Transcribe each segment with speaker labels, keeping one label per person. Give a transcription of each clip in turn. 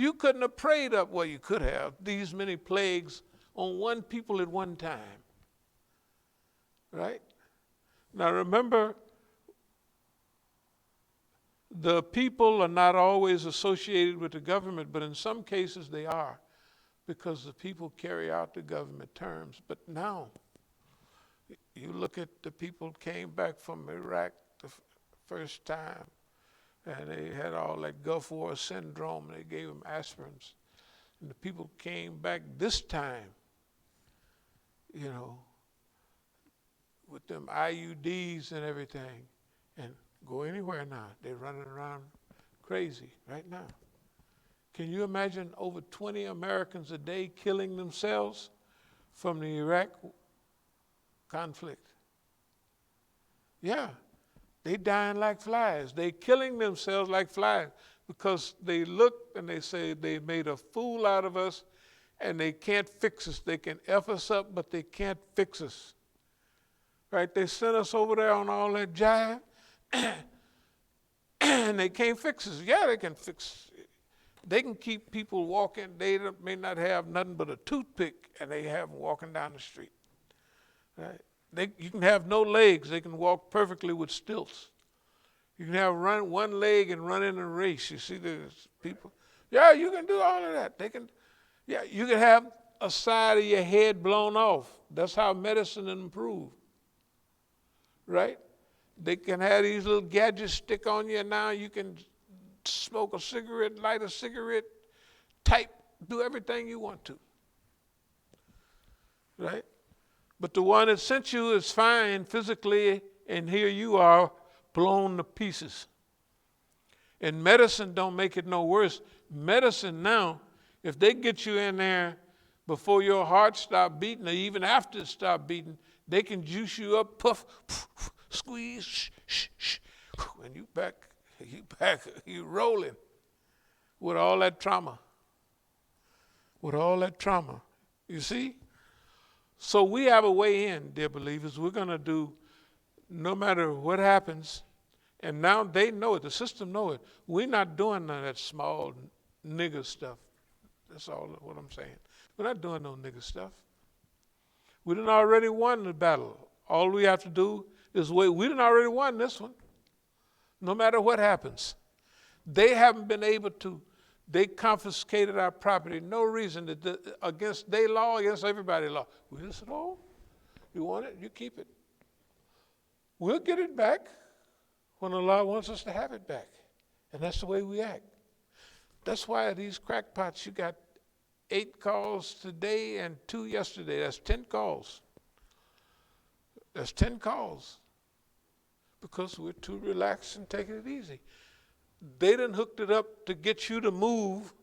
Speaker 1: You couldn't have prayed up, well, you could have, these many plagues on one people at one time. Right? Now remember, the people are not always associated with the government, but in some cases they are, because the people carry out the government terms. But now, you look at the people came back from Iraq the first time, and they had all that Gulf War syndrome, and they gave them aspirins. And the people came back this time, you know, with them IUDs and everything, and go anywhere now. They're running around crazy right now. Can you imagine over 20 Americans a day killing themselves from the Iraq conflict? Yeah, they dying like flies. They killing themselves like flies because they look and they say they made a fool out of us and they can't fix us. They can F us up, but they can't fix us. Right? They sent us over there on all that jive and they can't fix us. Yeah, they can fix it. They can keep people walking. They may not have nothing but a toothpick, and they have them walking down the street. Right? You can have no legs. They can walk perfectly with stilts. You can have one leg and run in a race. You see these people? Yeah, you can do all of that. Yeah, you can have a side of your head blown off. That's how medicine improved. Right? They can have these little gadgets stick on you, and now you can smoke a cigarette, light a cigarette, type, do everything you want to. Right? But the one that sent you is fine physically, and here you are blown to pieces. And medicine don't make it no worse. Medicine now, if they get you in there before your heart stop beating, or even after it stop beating, they can juice you up, puff, squeeze, and you back, you rolling with all that trauma. With all that trauma. You see? So we have a way in, dear believers. We're going to do, no matter what happens, and now they know it, the system know it. We're not doing none of that small nigger stuff. That's all what I'm saying. We're not doing no nigger stuff. We done already won the battle. All we have to do is wait. We done already won this one. No matter what happens. They haven't been able to, they confiscated our property. No reason, against their law, against everybody's law. We just said, oh, you want it, you keep it. We'll get it back when Allah wants us to have it back. And that's the way we act. That's why these crackpots, you got 8 calls today and 2 yesterday. That's 10 calls. That's 10 calls. Because we're too relaxed and taking it easy. They done hooked it up to get you to move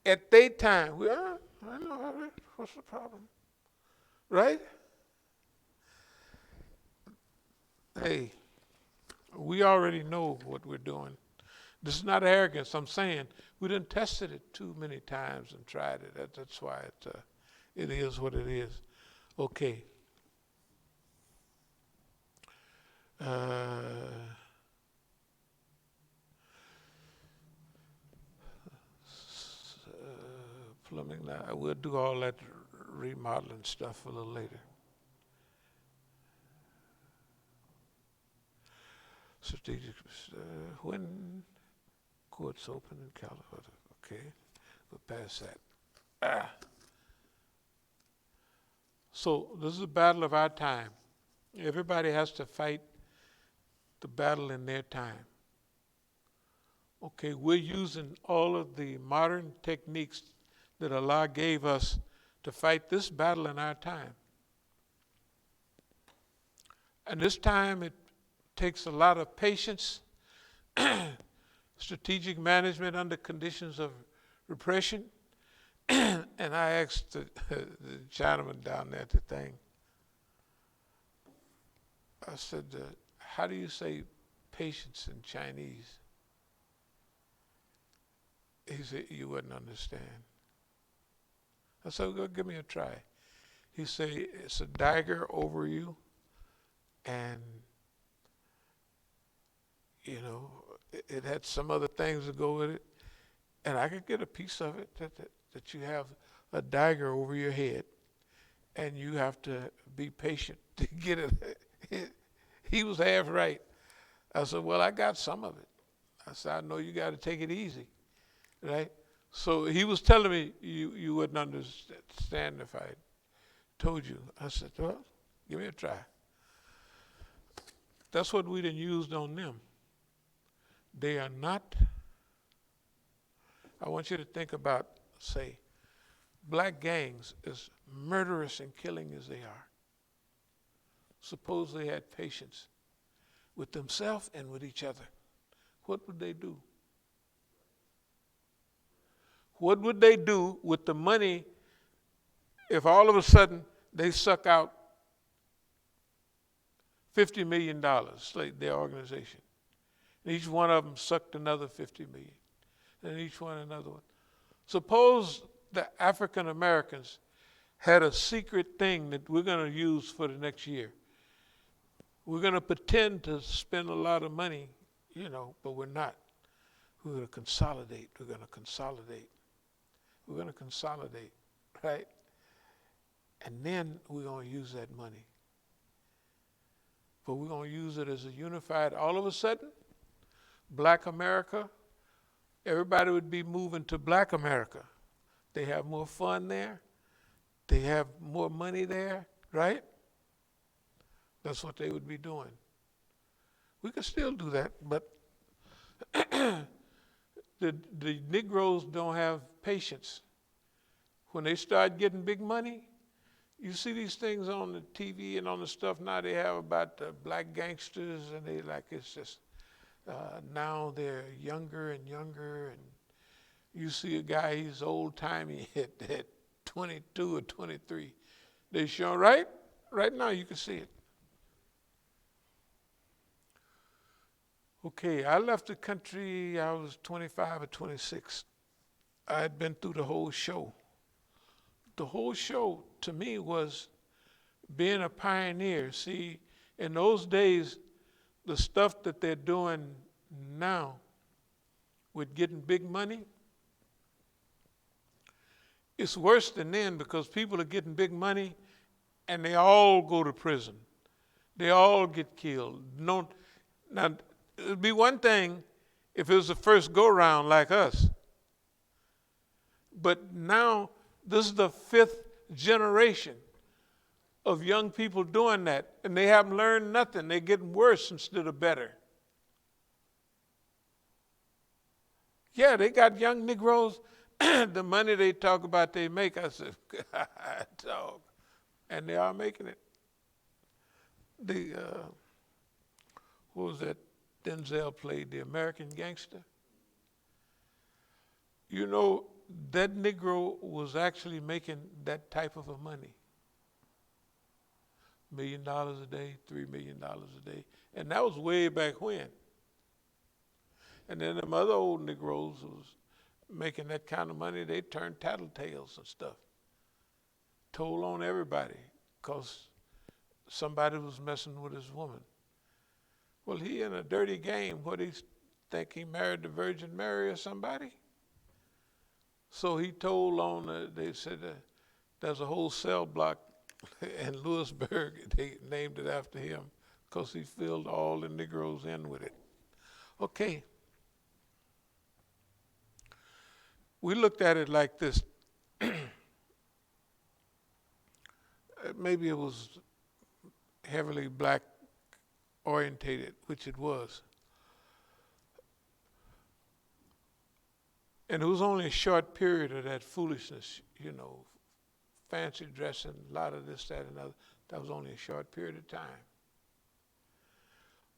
Speaker 1: at their time. I know, what's the problem? Right? Hey, we already know what we're doing. This is not arrogance. I'm saying we done tested it too many times and tried it. That's why it is what it is. Okay. Plumbing, we'll do all that remodeling stuff a little later. Strategic, when courts open in California, okay, we'll pass that. So this is a battle of our time. Everybody has to fight the battle in their time. Okay, we're using all of the modern techniques that Allah gave us to fight this battle in our time. And this time it takes a lot of patience, strategic management under conditions of repression. And I asked the gentleman down there at the thing, I said, how do you say patience in Chinese? He said, you wouldn't understand. I said, well, give me a try. He said, it's a dagger over you, and, you know, it had some other things to go with it, And I could get a piece of it that you have a dagger over your head and you have to be patient to get it. He was half right. I said, well, I got some of it. I said, I know you got to take it easy, right? So he was telling me you wouldn't understand if I told you. I said, well, give me a try. That's what we done used on them. They are not. I want you to think about, say, black gangs, as murderous and killing as they are. Suppose they had patience with themselves and with each other. What would they do? What would they do with the money if all of a sudden they suck out $50 million, like their organization? And each one of them sucked another 50 million. And each one another one. Suppose the African Americans had a secret thing that we're going to use for the next year. We're going to pretend to spend a lot of money, but we're not. We're going to consolidate. We're going to consolidate. We're going to consolidate, right? And then we're going to use that money. But we're going to use it as a unified, all of a sudden, Black America, everybody would be moving to Black America. They have more fun there. They have more money there, right? That's what they would be doing. We could still do that, but the Negroes don't have patience. When they start getting big money, you see these things on the TV and on the stuff now they have about the black gangsters, and they it's just, now they're younger and younger, and you see a guy, he's old-timey at 22 or 23. They show, right now you can see it. Okay, I left the country, I was 25 or 26. I had been through the whole show. The whole show to me was being a pioneer. See, in those days, the stuff that they're doing now with getting big money, it's worse than then because people are getting big money and they all go to prison. They all get killed. Now, it would be one thing if it was the first go-round like us. But now, this is the 5th generation of young people doing that, and they haven't learned nothing. They're getting worse instead of better. Yeah, they got young Negroes. The money they talk about they make, I said, God, dog. And they are making it. What was that Denzel played, the American Gangster? That Negro was actually making that type of a money. $1 million a day, $3 million a day. And that was way back when. And then them other old Negroes who was making that kind of money, they turned tattletales and stuff. Told on everybody because somebody was messing with his woman. Well, he in a dirty game. What, he think he married the Virgin Mary or somebody? So he told on, they said there's a whole cell block in Lewisburg. They named it after him because he filled all the Negroes in with it. Okay. We looked at it like this. Maybe it was heavily black orientated, which it was. And it was only a short period of that foolishness, fancy dressing, a lot of this, that, and other. That was only a short period of time.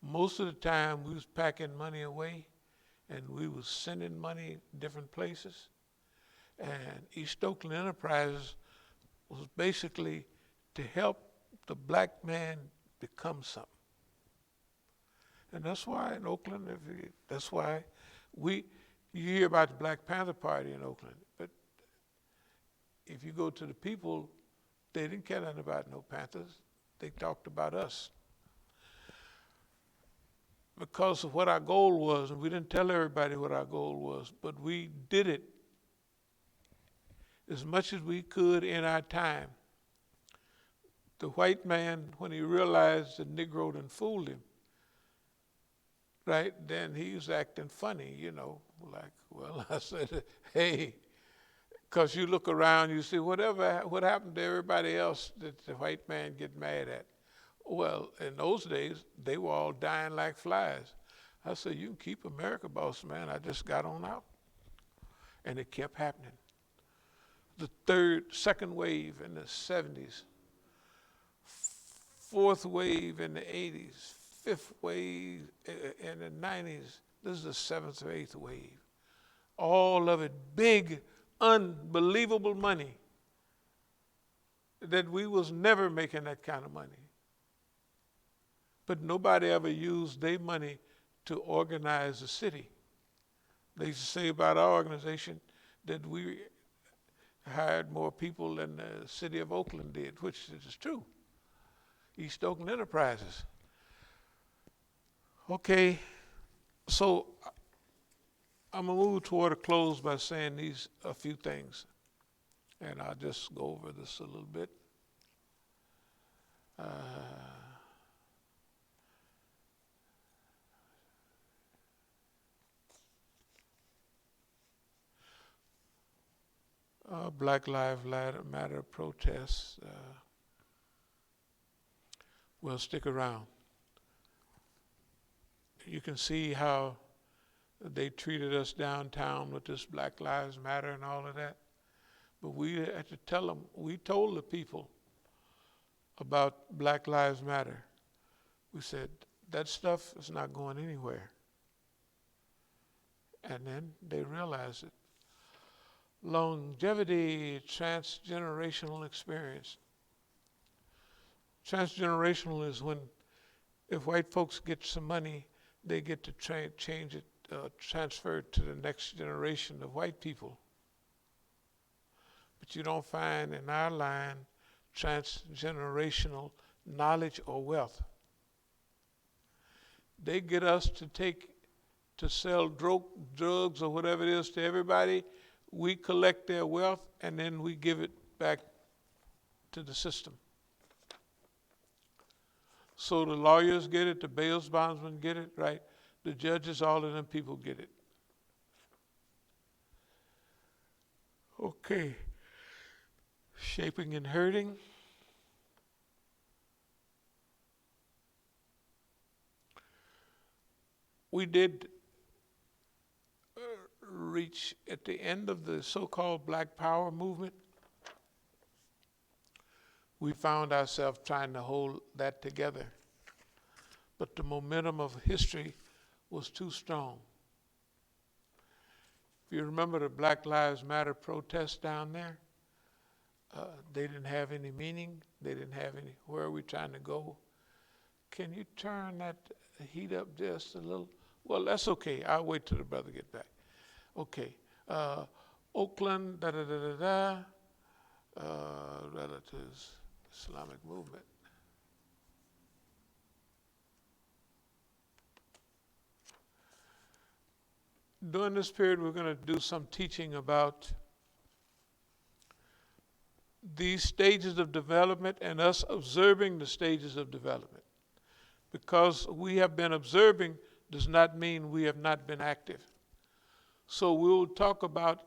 Speaker 1: Most of the time, we was packing money away, and we was sending money different places. And East Oakland Enterprises was basically to help the black man become something. And that's why in Oakland, that's why you hear about the Black Panther Party in Oakland, but if you go to the people, they didn't care nothing about no Panthers. They talked about us. because of what our goal was, and we didn't tell everybody what our goal was, but we did it as much as we could in our time. The white man, when he realized the Negro done fooled him, right, then he was acting funny, like, well, I said, hey, because you look around, you see what happened to everybody else that the white man get mad at. Well, in those days, they were all dying like flies. I said, you can keep America, boss man. I just got on out. And it kept happening. The second wave in the 70s, fourth wave in the 80s, fifth wave in the 90s. This is the seventh or eighth wave. All of it big, unbelievable money that we was never making that kind of money. But nobody ever used their money to organize the city. They used to say about our organization that we hired more people than the city of Oakland did, which is true. East Oakland Enterprises. Okay, so I'm gonna move toward a close by saying a few things. And I'll just go over this a little bit. Black Lives Matter protests will stick around. You can see how they treated us downtown with this Black Lives Matter and all of that. But we had to tell them, we told the people about Black Lives Matter. We said, that stuff is not going anywhere. And then they realized it. Longevity, transgenerational experience. Transgenerational is when, if white folks get some money, they get to change it, transfer it to the next generation of white people. But you don't find in our line transgenerational knowledge or wealth. They get us to sell drugs or whatever it is to everybody. We collect their wealth and then we give it back to the system. So the lawyers get it, the bail bondsmen get it, right? The judges, all of them people get it. Okay. Shaping and hurting. We did reach at the end of the so-called Black Power movement. We found ourselves trying to hold that together. But the momentum of history was too strong. If you remember the Black Lives Matter protests down there, they didn't have any meaning. They didn't have any, where are we trying to go? Can you turn that heat up just a little? Well, that's okay. I'll wait till the brother get back. Okay. Oakland, relatives, Islamic movement. During this period, we're going to do some teaching about these stages of development and us observing the stages of development. Because we have been observing does not mean we have not been active. So we'll talk about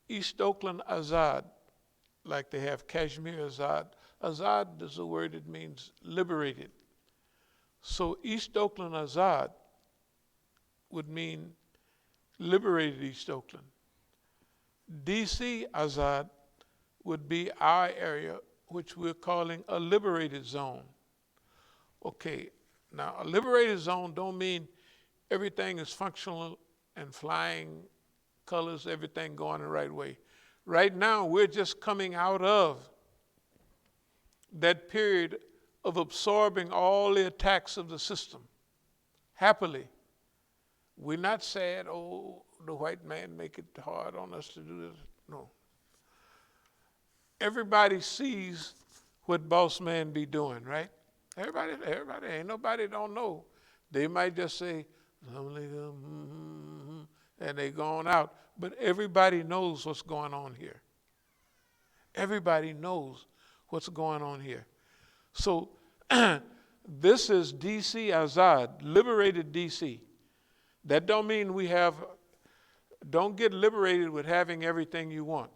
Speaker 1: East Oakland Azad, like they have Kashmir Azad. Azad is a word that means liberated. So East Oakland Azad would mean liberated East Oakland. DC Azad would be our area, which we're calling a liberated zone. Okay, now a liberated zone don't mean everything is functional and flying colors, everything going the right way. Right now, we're just coming out of that period of absorbing all the attacks of the system. Happily. We're not sad, oh, the white man make it hard on us to do this. No. Everybody sees what boss man be doing, right? Everybody, ain't nobody don't know They might just say, and they gone out. But everybody knows what's going on here. Everybody knows what's going on here. So this is DC Azad, liberated DC. That don't mean don't get liberated with having everything you want.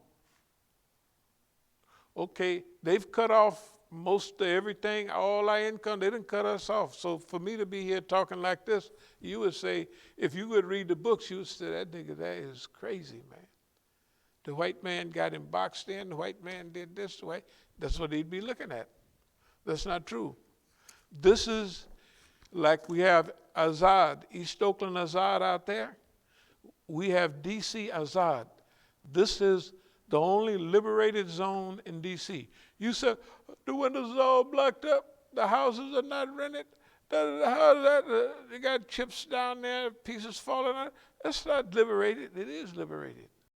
Speaker 1: Okay, they've cut off most of everything, all our income, they didn't cut us off. So for me to be here talking like this, you would say, if you would read the books, you would say, that nigga, that is crazy, man. The white man got him boxed in, the white man did this way. That's what he'd be looking at. That's not true. This is like we have Azad, East Oakland Azad out there. We have DC Azad. This is the only liberated zone in DC. You said, the windows are all blocked up, the houses are not rented, they got chips down there, pieces falling out. That's not liberated, it is liberated.